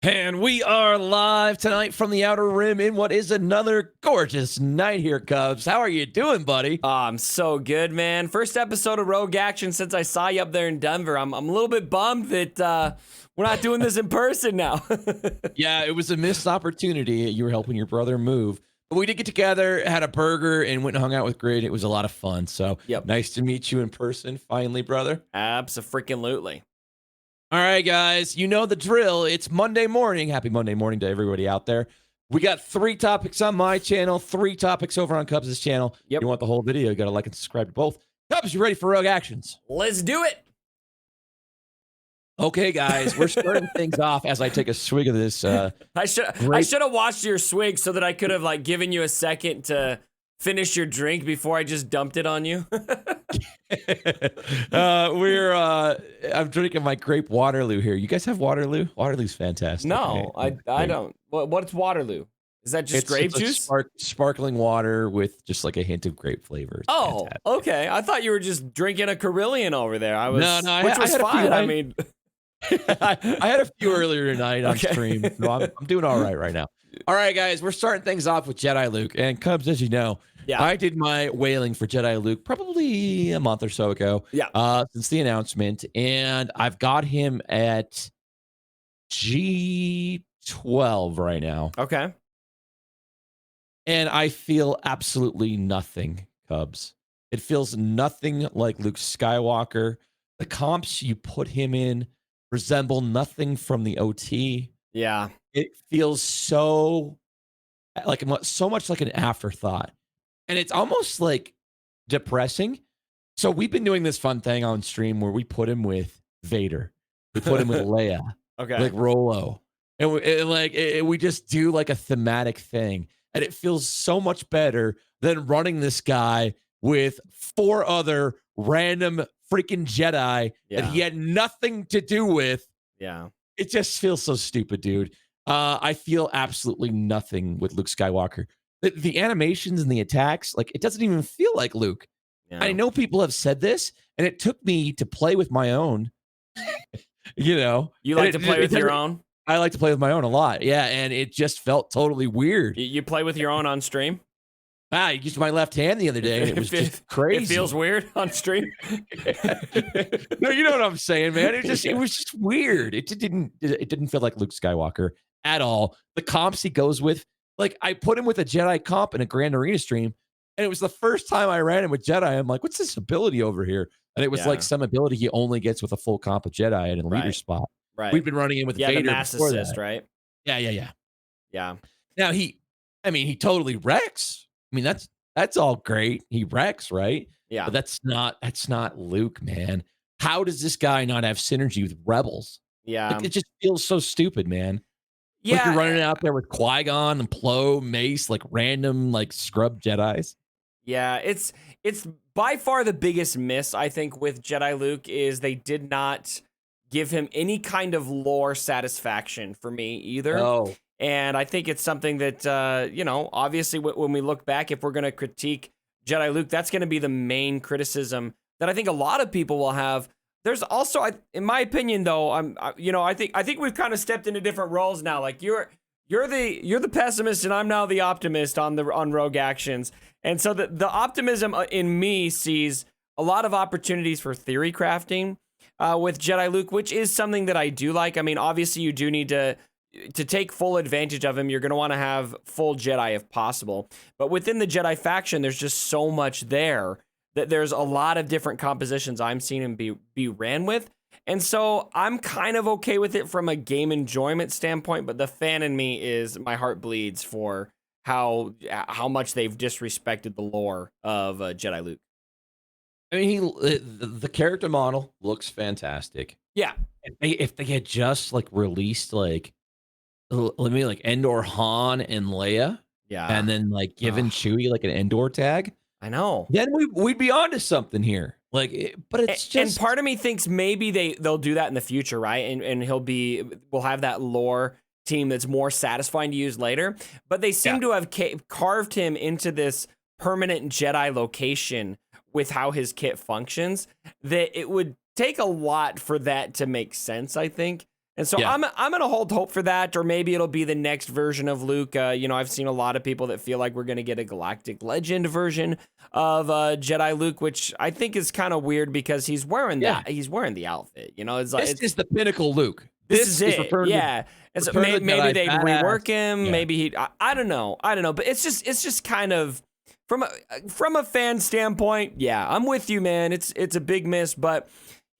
And we are live tonight from the Outer Rim in what is another gorgeous night here, Cubs. How are you doing, buddy? I'm so good, man. First episode of Rogue Action since I saw you up there in Denver. I'm a little bit bummed that we're not doing this in person now. Yeah, it was a missed opportunity. You were helping your brother move. But we did get together, had a burger, and went and hung out with Grid. It was a lot of fun. So Yep. Nice to meet you in person, finally, brother. Abso-freaking-lutely. All right, guys, you know the drill. It's Monday morning. Happy Monday morning to everybody out there. We got 3 topics on my channel, 3 topics over on Cubs' channel. Yep. You want the whole video, you got to like and subscribe to both. Cubs, you ready for Rogue Actions? Let's do it. Okay, guys, we're starting things off as I take a swig of this. I should have watched your swig so that I could have given you a second to finish your drink before I just dumped it on you. I'm drinking my grape Waterloo here. You guys have Waterloo? Waterloo's fantastic. No, I don't. What's Waterloo? Is that just grape juice? Sparkling water with just like a hint of grape flavor. It's fantastic. Okay. I thought you were just drinking a Carillion over there. I was, which was fine. I mean, I had a few earlier tonight on stream. So I'm doing all right now. All right, guys, we're starting things off with Jedi Luke. And Cubs, as you know, I did my whaling for Jedi Luke probably a month or so ago. Since the announcement. And I've got him at G12 right now. Okay. And I feel absolutely nothing, Cubs. It feels nothing like Luke Skywalker. The comps you put him in resemble nothing from the OT. Yeah. It feels so much like an afterthought. And it's almost like depressing. So we've been doing this fun thing on stream where we put him with Vader. We put him with Leia. Okay. Like Rolo. And we just do like a thematic thing. And it feels so much better than running this guy with 4 other random freaking Jedi that he had nothing to do with. Yeah. It just feels so stupid, dude. I feel absolutely nothing with Luke Skywalker. The animations and the attacks, it doesn't even feel like Luke. Yeah. I know people have said this, and it took me to play with my own. You like to play with your own? I like to play with my own a lot, yeah, and it just felt totally weird. You play with your own on stream? I used my left hand the other day, and it was just crazy. It feels weird on stream. No, you know what I'm saying, man. It was just weird. It didn't feel like Luke Skywalker at all. The comps he goes with, I put him with a Jedi comp in a Grand Arena stream, and it was the first time I ran him with Jedi. I'm like, what's this ability over here? And it was some ability he only gets with a full comp of Jedi in a leader spot. Right. We've been running in with Vader the mass before assist, that. right? Yeah. Now he totally wrecks. I mean, that's all great. He wrecks, right? Yeah. But that's not Luke, man. How does this guy not have synergy with Rebels? Yeah. It just feels so stupid, man. Yeah. You're running out there with Qui-Gon and Plo, Mace, random scrub Jedis. Yeah, it's by far the biggest miss, I think, with Jedi Luke is they did not give him any kind of lore satisfaction for me either. Oh. And I think it's something that, obviously when we look back, if we're going to critique Jedi Luke, that's going to be the main criticism that I think a lot of people will have. There's also, in my opinion, though, I think we've kind of stepped into different roles now. You're the pessimist and I'm now the optimist on Rogue Actions. And so the optimism in me sees a lot of opportunities for theory crafting with Jedi Luke, which is something that I do like. I mean, obviously you do need to take full advantage of him. You're going to want to have full Jedi if possible. But within the Jedi faction, there's just so much there that there's a lot of different compositions I'm seeing him be ran with. And so I'm kind of okay with it from a game enjoyment standpoint, but the fan in me is my heart bleeds for how much they've disrespected the lore of Jedi Luke. I mean, the character model looks fantastic. Yeah. If they had just released Endor Han and Leia, and then given Chewie an Endor tag, I know. Then we'd be onto something here. But it's just, and part of me thinks maybe they'll do that in the future, right? And we'll have that lore team that's more satisfying to use later. But they seem to have carved him into this permanent Jedi location with how his kit functions, that it would take a lot for that to make sense, I think. And so Yeah. I'm gonna hold hope for that, or maybe it'll be the next version of Luke. I've seen a lot of people that feel like we're gonna get a Galactic Legend version of Jedi Luke, which I think is kind of weird because he's wearing the outfit. This is the pinnacle Luke. This is it. Return Yeah. And so Return of the maybe Jedi, they'd badass. rework him. Yeah. Maybe I don't know. But it's just kind of from a fan standpoint. Yeah, I'm with you, man. It's a big miss, but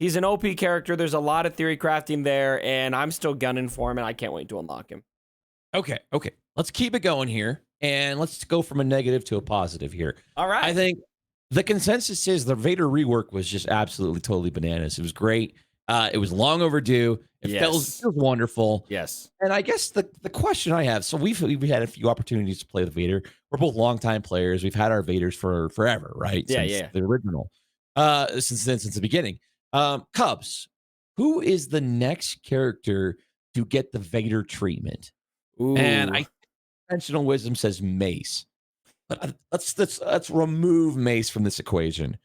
he's an OP character. There's a lot of theory crafting there, and I'm still gunning for him, and I can't wait to unlock him. Okay. Let's keep it going here, and let's go from a negative to a positive here. All right. I think the consensus is the Vader rework was just absolutely, totally bananas. It was great. It was long overdue. It feels wonderful. Yes. And I guess the question I have, so we've had a few opportunities to play the Vader. We're both longtime players. We've had our Vaders for forever, right? Since the original, since the beginning. Cubs, who is the next character to get the Vader treatment? Ooh. And I conventional wisdom says Mace, but let's remove Mace from this equation.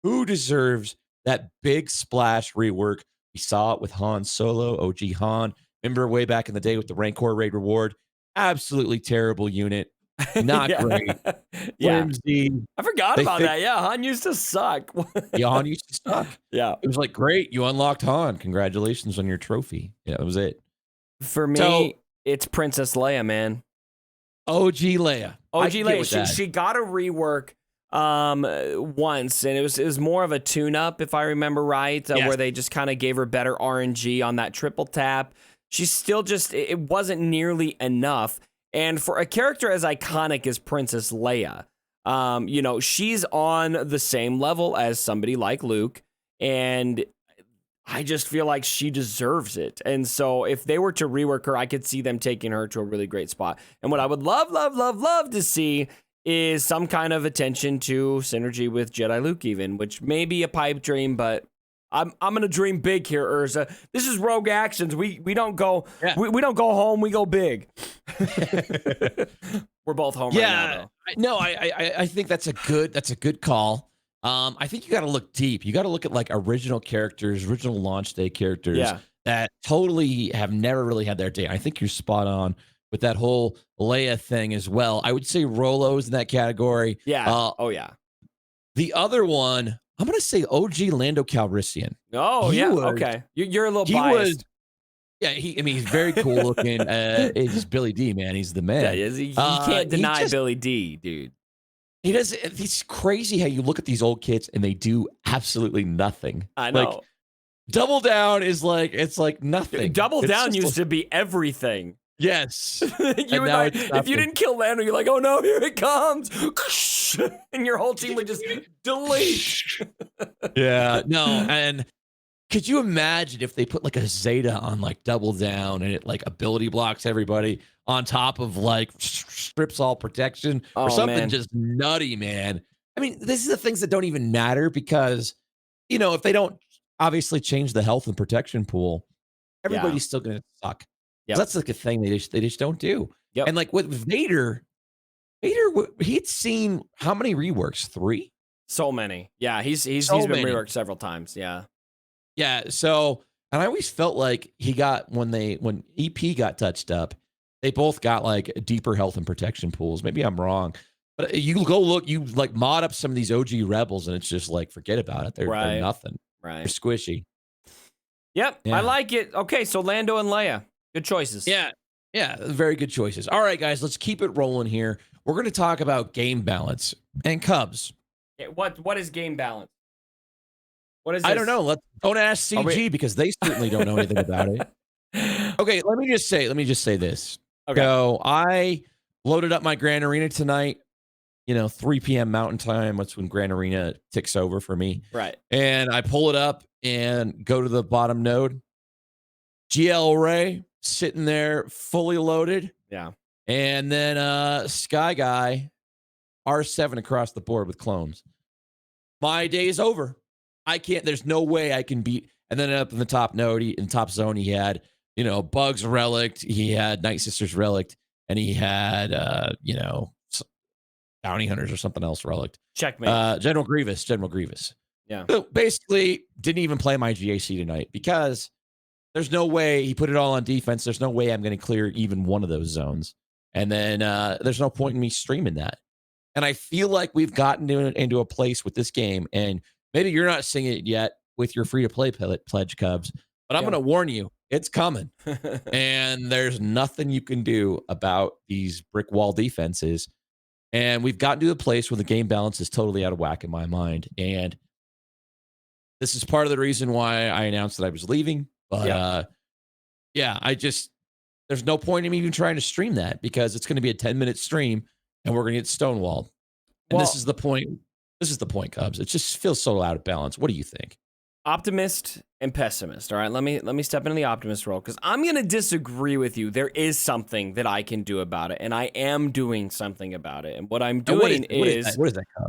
Who deserves that big splash rework? We saw it with Han Solo, OG Han. Remember way back in the day with the Rancor Raid reward? Absolutely terrible unit. Not great. Flimsy. I forgot about that. Yeah, Han used to suck. Yeah, Han used to suck. Yeah. It was like, great, you unlocked Han. Congratulations on your trophy. Yeah, that was it. For me, it's Princess Leia, man. OG Leia. OG Leia. She got a rework once, and it was more of a tune-up, if I remember right, where they just kind of gave her better RNG on that triple tap. She's still it wasn't nearly enough. And for a character as iconic as Princess Leia, she's on the same level as somebody like Luke, and I just feel like she deserves it. And so if they were to rework her, I could see them taking her to a really great spot. And what I would love to see is some kind of attention to synergy with Jedi Luke, even, which may be a pipe dream, but I'm gonna dream big here, Urza. This is Rogue Actions. We don't go we don't go home. We go big. We're both home right now, though. No, I think that's a good call. I think you got to look deep. You got to look at like original characters, original launch day characters that totally have never really had their day. I think you're spot on with that whole Leia thing as well. I would say Rolo's in that category. Yeah. The other one, I'm going to say OG Lando Calrissian. Oh, okay. You're a little biased. He's very cool looking. He's Billy D, man. He's the man. Yeah, you can't deny Billy D, dude. He does. It's crazy how you look at these old kids and they do absolutely nothing. I know. Like, Double Down is like, it's like nothing. Double Down used to be everything. Yes. If you didn't kill Lando, you're like, oh no, here it comes. And your whole team would just delete. Yeah, no. And could you imagine if they put like a Zeta on like Double Down and it like ability blocks everybody on top of like strips all protection or something just nutty, man? I mean, this is the things that don't even matter because, if they don't obviously change the health and protection pool, everybody's still going to suck. Yep. That's like a thing they just don't do. Yep. And like with Vader, he'd seen how many reworks? 3? So many. Yeah, he's been reworked several times. Yeah. Yeah. So, and I always felt like he got when EP got touched up, they both got like deeper health and protection pools. Maybe I'm wrong, but you go look, you like mod up some of these OG rebels, and it's just like forget about it. They're nothing. Right. They're squishy. Yep. Yeah. I like it. Okay, so Lando and Leia. Good choices. Yeah, very good choices. All right, guys, let's keep it rolling here. We're going to talk about game balance and Cubs. Yeah, what is game balance? What is this? I don't know. Don't ask CG because they certainly don't know anything about it. Okay, let me just say this. Okay. So I loaded up my Grand Arena tonight. 3 p.m. Mountain Time. That's when Grand Arena ticks over for me. Right. And I pull it up and go to the bottom node. GL Ray sitting there fully loaded. Yeah. And then Sky Guy R7 across the board with clones. My day is over. I can't, there's no way I can beat. And then up in the top node, in top zone, he had, Bugs Relict, he had Night Sisters Relict, and he had, Bounty Hunters or something else Relict. Checkmate. General Grievous. Yeah. So basically, didn't even play my GAC tonight because there's no way he put it all on defense. There's no way I'm going to clear even one of those zones. And then there's no point in me streaming that. And I feel like we've gotten into a place with this game, and maybe you're not seeing it yet with your free-to-play pledge, Cubs, but I'm going to warn you, it's coming. And there's nothing you can do about these brick wall defenses. And we've gotten to a place where the game balance is totally out of whack in my mind. And this is part of the reason why I announced that I was leaving. But there's no point in me even trying to stream that because it's going to be a 10-minute stream and we're going to get stonewalled. And this is the point. This is the point, Cubs. It just feels so out of balance. What do you think? Optimist and pessimist. All right, let me step into the optimist role because I'm going to disagree with you. There is something that I can do about it, and I am doing something about it. And what I'm doing is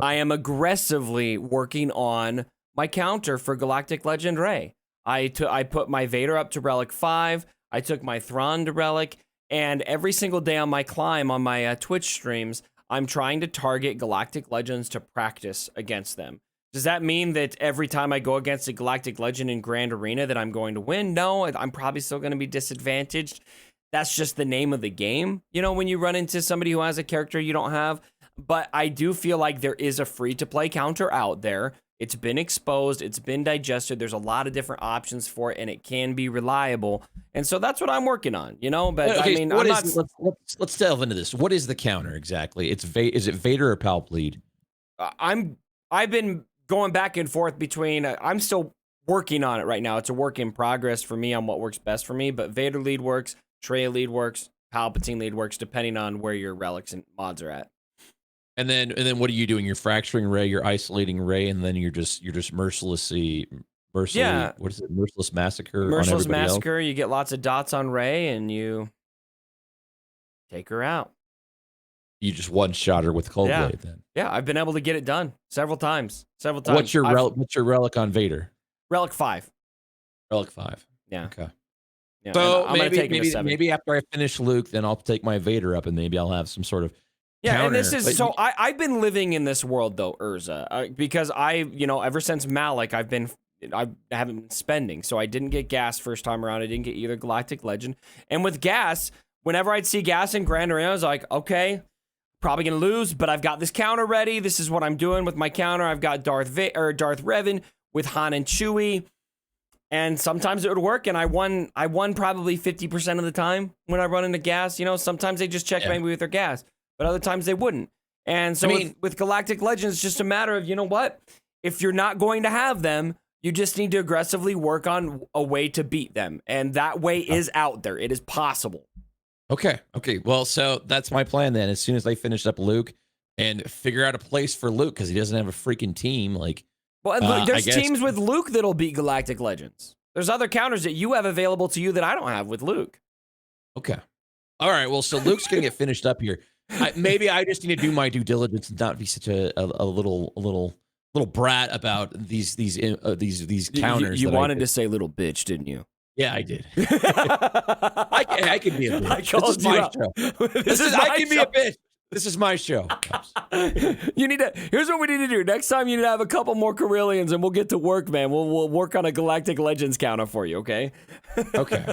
I am aggressively working on my counter for Galactic Legend Rey. I put my Vader up to Relic 5. I took my Thrawn to Relic, and every single day on my climb on my Twitch streams, I'm trying to target Galactic Legends to practice against them. Does that mean that every time I go against a Galactic Legend in Grand Arena that I'm going to win? No, I'm probably still going to be disadvantaged. That's just the name of the game, you know, when you run into somebody who has a character you don't have. But I do feel like there is a free-to-play counter out there. It's been exposed. It's been digested. There's a lot of different options for it, and it can be reliable. And so that's what I'm working on, you know? But okay, I mean, let's delve into this. What is the counter exactly? Is it Vader or Palplead? I've been going back and forth between, I'm still working on it right now. It's a work in progress for me on what works best for me, but Vader lead works, Trey lead works, Palpatine lead works, depending on where your relics and mods are at. And then what are you doing? You're fracturing Rey, you're isolating Rey, and then you're just merciless massacre. Merciless massacre. You get lots of dots on Rey, and you take her out. You just one-shot her with Cold Blade then. Yeah, I've been able to get it done several times. What's your relic on Vader? Relic 5. Relic 5. Yeah. Okay. Yeah, so maybe after I finish Luke, then I'll take my Vader up, and maybe I'll have some sort of counter. And this is I've been living in this world though, Urza, because ever since Malik, I haven't been spending, so I didn't get gas first time around. I didn't get either Galactic Legend, and with gas, whenever I'd see gas in Grand Arena, I was like, okay, probably gonna lose, but I've got this counter ready. This is what I'm doing with my counter. I've got Darth Revan with Han and Chewie, and sometimes it would work, and I won probably 50% of the time when I run into gas. You know, sometimes they just check maybe with their gas, but other times they wouldn't. And so with Galactic Legends, it's just a matter of, you know what? If you're not going to have them, you just need to aggressively work on a way to beat them. And that way is out there. It is possible. Okay. Well, so that's my plan then. As soon as I finish up Luke and figure out a place for Luke, because he doesn't have a freaking team. There's teams with Luke that'll beat Galactic Legends. There's other counters that you have available to you that I don't have with Luke. Okay. All right. Well, so Luke's going to get finished up here. Maybe I just need to do my due diligence and not be such a little brat about these counters. You wanted to say little bitch, didn't you? Yeah, I did. I can be a bitch. This is my show. I can be a bitch. This is my show. Here's what we need to do. Next time you need to have a couple more Corellians and we'll get to work, man. We'll work on a Galactic Legends counter for you, okay? Okay.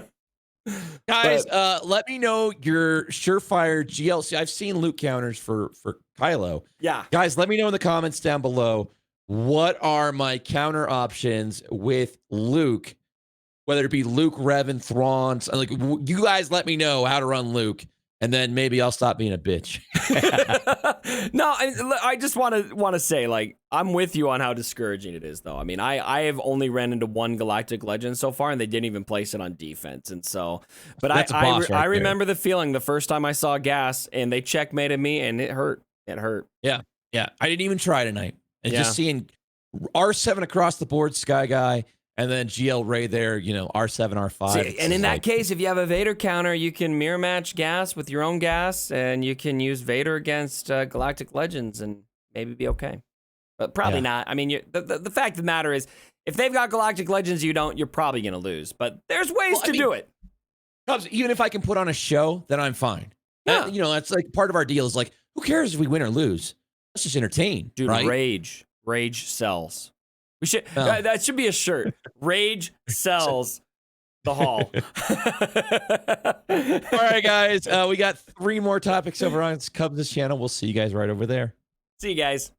Guys, let me know your surefire GLC. I've seen Luke counters for Kylo. Yeah. Guys, let me know in the comments down below, what are my counter options with Luke, whether it be Luke, Revan, Thrawn. Like, you guys let me know how to run Luke, and then maybe I'll stop being a bitch. No, I just want to say, like, I'm with you on how discouraging it is, though. I mean, I have only ran into one Galactic Legend so far, and they didn't even place it on defense. And so, but I remember the feeling the first time I saw gas, and they checkmated me, and it hurt. It hurt. Yeah. I didn't even try tonight. And just seeing R7 across the board, Sky Guy, and then GL Rey there, R7, R5. See, and in that case, if you have a Vader counter, you can mirror match gas with your own gas, and you can use Vader against Galactic Legends and maybe be okay. But probably not. I mean, the fact of the matter is, if they've got Galactic Legends, you don't, you're probably going to lose. But there's ways to do it. Cubs, even if I can put on a show, then I'm fine. Yeah. That's like part of our deal is like, who cares if we win or lose? Let's just entertain. Dude, right? Rage sells. We should that should be a shirt. Rage sells. the hall. All right, guys. We got 3 more topics over on Cubs' channel. We'll see you guys right over there. See you guys.